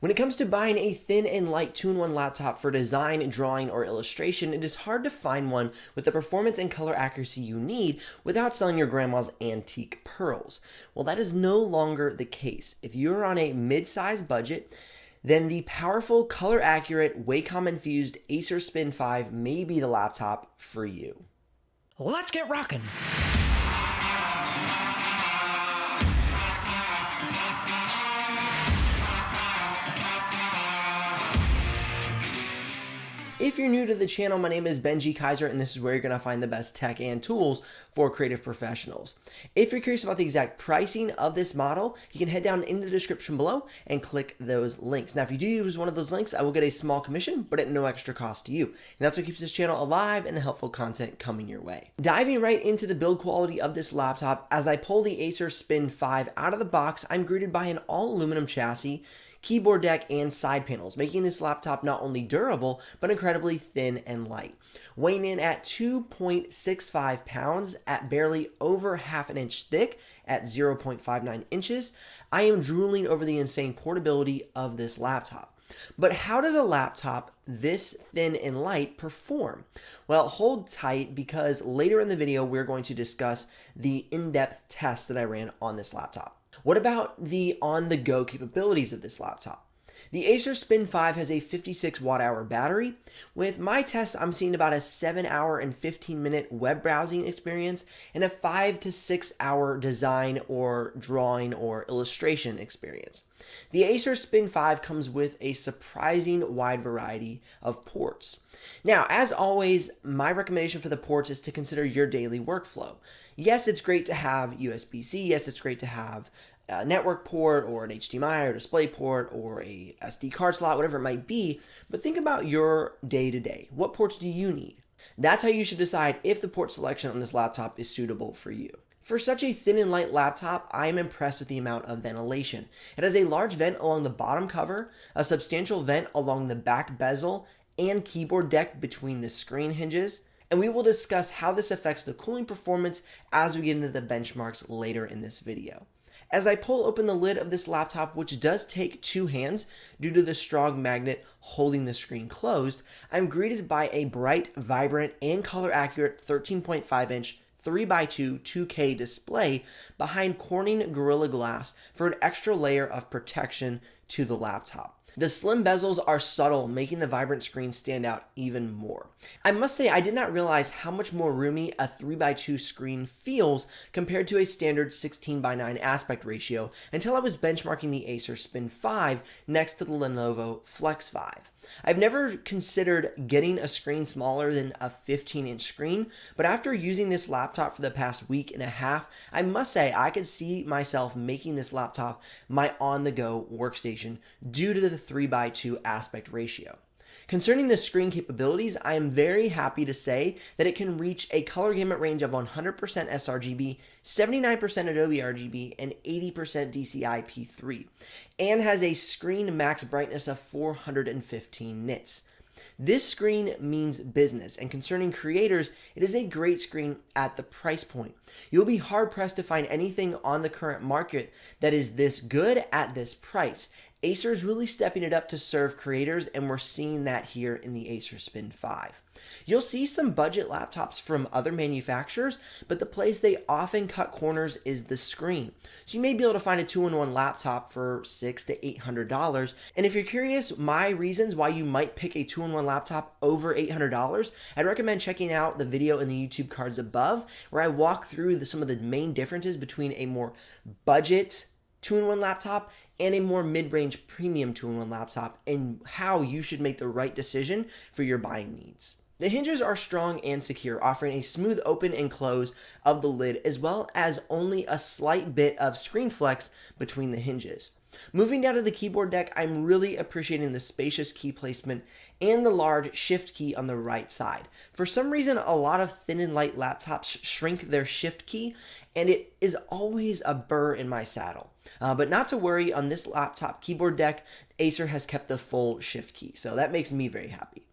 When it comes to buying a thin and light 2-in-1 laptop for design, drawing, or illustration, it is hard to find one with the performance and color accuracy you need without selling your grandma's antique pearls. Well, that is no longer the case. If you're on a mid-sized budget, then the powerful, color-accurate, Wacom infused Acer Spin 5 may be the laptop for you. Let's get rockin'! If you're new to the channel, my name is Benji Kaiser, and this is where you're going to find the best tech and tools for creative professionals. If you're curious about the exact pricing of this model, you can head down into the description below and click those links. Now, if you do use one of those links, I will get a small commission, but at no extra cost to you. And that's what keeps this channel alive and the helpful content coming your way. Diving right into the build quality of this laptop, as I pull the Acer Spin 5 out of the box, I'm greeted by an all aluminum chassis, keyboard deck, and side panels, making this laptop not only durable, but incredibly thin and light. Weighing in at 2.65 pounds at barely over half an inch thick at 0.59 inches, I am drooling over the insane portability of this laptop. But how does a laptop this thin and light perform? Well, hold tight, because later in the video, we're going to discuss the in-depth test that I ran on this laptop. What about the on-the-go capabilities of this laptop? The Acer Spin 5 has a 56 watt-hour battery. With my test, I'm seeing about a 7-hour and 15-minute web browsing experience and a 5 to 6 hour design or drawing or illustration experience. The Acer Spin 5 comes with a surprising wide variety of ports. Now, as always, my recommendation for the ports is to consider your daily workflow. Yes, it's great to have USB-C. Yes, it's great to have a network port or an HDMI or display port or a SD card slot, whatever it might be, but think about your day-to-day. What ports do you need? That's how you should decide if the port selection on this laptop is suitable for you. For such a thin and light laptop, I am impressed with the amount of ventilation. It has a large vent along the bottom cover, a substantial vent along the back bezel, and keyboard deck between the screen hinges. And we will discuss how this affects the cooling performance as we get into the benchmarks later in this video. As I pull open the lid of this laptop, which does take 2 hands due to the strong magnet holding the screen closed, I'm greeted by a bright, vibrant, and color-accurate 13.5-inch 3x2 2K display behind Corning Gorilla Glass for an extra layer of protection to the laptop. The slim bezels are subtle, making the vibrant screen stand out even more. I must say, I did not realize how much more roomy a 3x2 screen feels compared to a standard 16:9 aspect ratio until I was benchmarking the Acer Spin 5 next to the Lenovo Flex 5. I've never considered getting a screen smaller than a 15-inch screen, but after using this laptop for the past week and a half, I must say I could see myself making this laptop my on-the-go workstation due to the 3x2 aspect ratio. Concerning the screen capabilities, I am very happy to say that it can reach a color gamut range of 100% sRGB, 79% Adobe RGB, and 80% DCI-P3, and has a screen max brightness of 415 nits. This screen means business, and concerning creators, it is a great screen at the price point. You'll be hard-pressed to find anything on the current market that is this good at this price. Acer is really stepping it up to serve creators, and we're seeing that here in the Acer Spin 5. You'll see some budget laptops from other manufacturers, but the place they often cut corners is the screen. So you may be able to find a 2-in-1 laptop for $600 to $800. And if you're curious my reasons why you might pick a 2-in-1 laptop over $800, I'd recommend checking out the video in the YouTube cards above, where I walk through some of the main differences between a more budget 2-in-1 laptop and a more mid-range premium 2-in-1 laptop, and how you should make the right decision for your buying needs. The hinges are strong and secure, offering a smooth open and close of the lid, as well as only a slight bit of screen flex between the hinges. Moving down to the keyboard deck, I'm really appreciating the spacious key placement and the large shift key on the right side. For some reason, a lot of thin and light laptops shrink their shift key, and it is always a burr in my saddle. But not to worry, on this laptop keyboard deck, Acer has kept the full shift key, so that makes me very happy.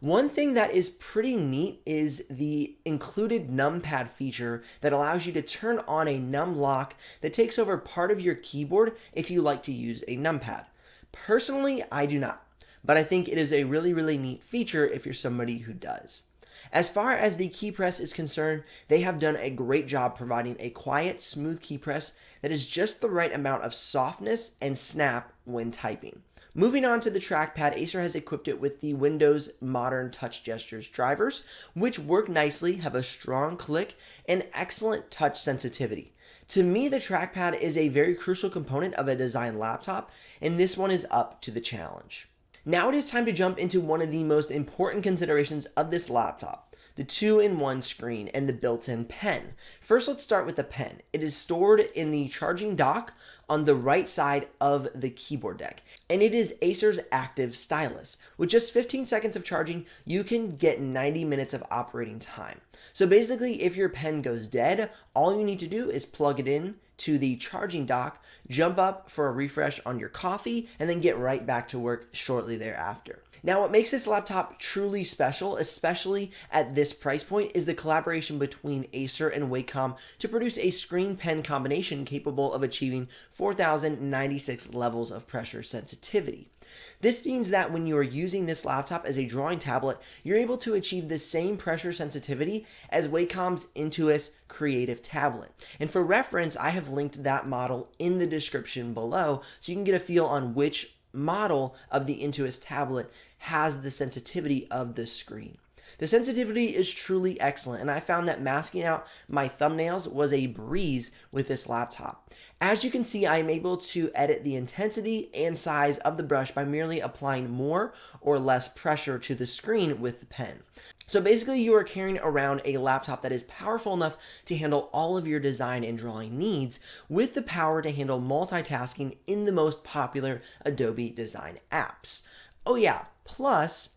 One thing that is pretty neat is the included numpad feature that allows you to turn on a num lock that takes over part of your keyboard if you like to use a numpad. Personally, I do not, but I think it is a really, really neat feature if you're somebody who does. As far as the key press is concerned, they have done a great job providing a quiet, smooth key press that is just the right amount of softness and snap when typing. Moving on to the trackpad, Acer has equipped it with the Windows Modern Touch Gestures drivers, which work nicely, have a strong click, and excellent touch sensitivity. To me, the trackpad is a very crucial component of a design laptop, and this one is up to the challenge. Now it is time to jump into one of the most important considerations of this laptop, the 2-in-1 screen and the built-in pen. First, let's start with the pen. It is stored in the charging dock on the right side of the keyboard deck, and it is Acer's active stylus. With just 15 seconds of charging, you can get 90 minutes of operating time. So basically, if your pen goes dead, all you need to do is plug it in to the charging dock, jump up for a refresh on your coffee, and then get right back to work shortly thereafter. Now, what makes this laptop truly special, especially at this price point, is the collaboration between Acer and Wacom to produce a screen-pen combination capable of achieving 4,096 levels of pressure sensitivity. This means that when you are using this laptop as a drawing tablet, you're able to achieve the same pressure sensitivity as Wacom's Intuos Creative tablet. And for reference, I have linked that model in the description below so you can get a feel on which model of the Intuos tablet has the sensitivity of the screen. The sensitivity is truly excellent, and I found that masking out my thumbnails was a breeze with this laptop. As you can see, I am able to edit the intensity and size of the brush by merely applying more or less pressure to the screen with the pen. So basically, you are carrying around a laptop that is powerful enough to handle all of your design and drawing needs with the power to handle multitasking in the most popular Adobe design apps. Oh yeah, plus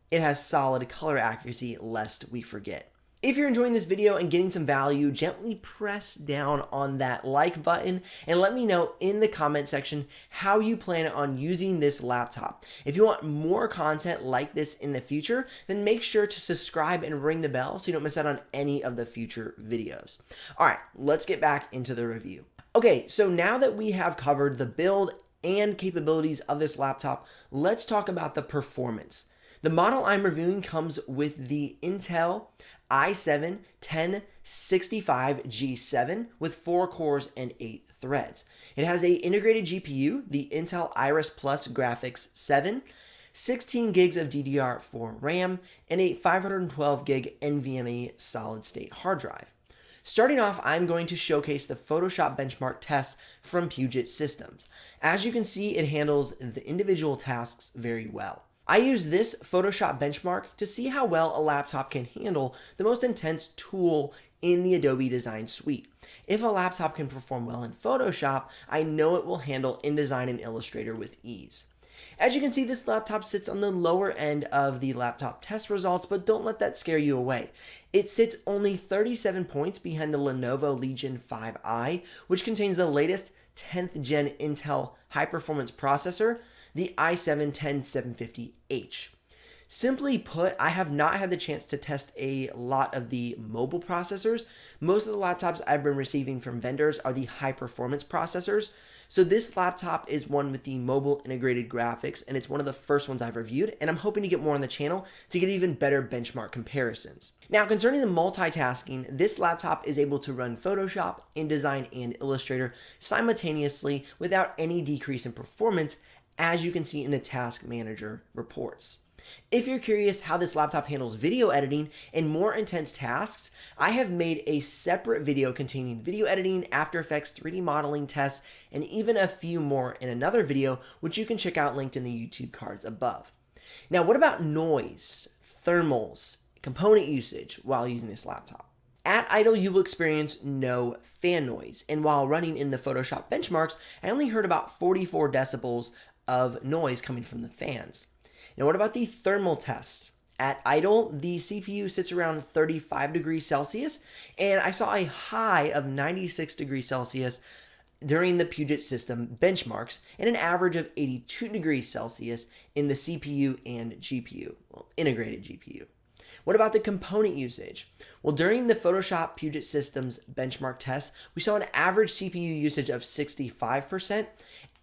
it has solid color accuracy, lest we forget. If you're enjoying this video and getting some value, gently press down on that like button and let me know in the comment section how you plan on using this laptop. If you want more content like this in the future, then make sure to subscribe and ring the bell so you don't miss out on any of the future videos. All right, let's get back into the review. Okay, so now that we have covered the build and capabilities of this laptop, let's talk about the performance. The model I'm reviewing comes with the Intel i7-1065G7 with 4 cores and 8 threads. It has an integrated GPU, the Intel Iris Plus Graphics 7, 16 gigs of DDR4 RAM, and a 512 gig NVMe solid-state hard drive. Starting off, I'm going to showcase the Photoshop benchmark tests from Puget Systems. As you can see, it handles the individual tasks very well. I use this Photoshop benchmark to see how well a laptop can handle the most intense tool in the Adobe Design Suite. If a laptop can perform well in Photoshop, I know it will handle InDesign and Illustrator with ease. As you can see, this laptop sits on the lower end of the laptop test results, but don't let that scare you away. It sits only 37 points behind the Lenovo Legion 5i, which contains the latest 10th gen Intel high-performance processor, the i7-10750H. Simply put, I have not had the chance to test a lot of the mobile processors. Most of the laptops I've been receiving from vendors are the high-performance processors. So this laptop is one with the mobile integrated graphics, and it's one of the first ones I've reviewed, and I'm hoping to get more on the channel to get even better benchmark comparisons. Now, concerning the multitasking, this laptop is able to run Photoshop, InDesign, and Illustrator simultaneously without any decrease in performance, as you can see in the Task Manager reports. If you're curious how this laptop handles video editing and more intense tasks, I have made a separate video containing video editing, After Effects, 3D modeling tests, and even a few more in another video, which you can check out linked in the YouTube cards above. Now, what about noise, thermals, component usage while using this laptop? At idle, you will experience no fan noise, and while running in the Photoshop benchmarks, I only heard about 44 decibels of noise coming from the fans. Now, what about the thermal test? At idle, the CPU sits around 35 degrees Celsius, and I saw a high of 96 degrees Celsius during the Puget System benchmarks, and an average of 82 degrees Celsius in the CPU and GPU, well, integrated GPU. What about the component usage? Well, during the Photoshop Puget Systems benchmark test, we saw an average CPU usage of 65%,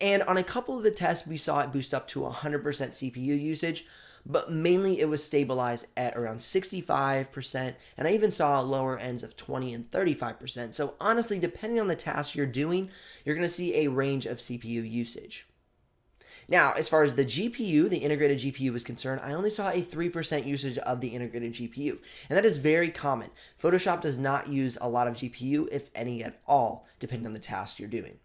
and on a couple of the tests, we saw it boost up to 100% CPU usage, but mainly it was stabilized at around 65%, and I even saw lower ends of 20 and 35%. So honestly, depending on the task you're doing, you're going to see a range of CPU usage. Now, as far as the GPU, the integrated GPU is concerned, I only saw a 3% usage of the integrated GPU, and that is very common. Photoshop does not use a lot of GPU, if any at all, depending on the task you're doing.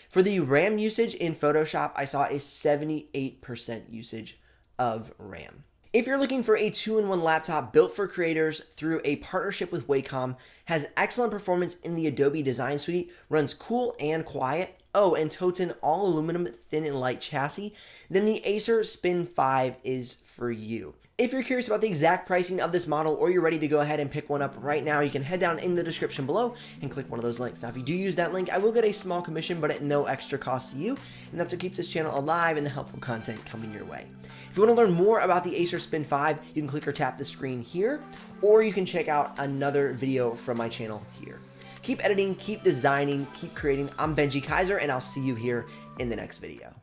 For the RAM usage in Photoshop, I saw a 78% usage of RAM. If you're looking for a 2-in-1 laptop built for creators through a partnership with Wacom, has excellent performance in the Adobe Design Suite, runs cool and quiet, and totes an all aluminum thin and light chassis, then the Acer Spin 5 is for you. If you're curious about the exact pricing of this model, or you're ready to go ahead and pick one up right now, you can head down in the description below and click one of those links. Now, if you do use that link, I will get a small commission, but at no extra cost to you, and that's what keeps this channel alive and the helpful content coming your way. If you want to learn more about the Acer Spin 5, you can click or tap the screen here, or you can check out another video from my channel here. Keep editing, keep designing, keep creating. I'm Benji Kaiser, and I'll see you here in the next video.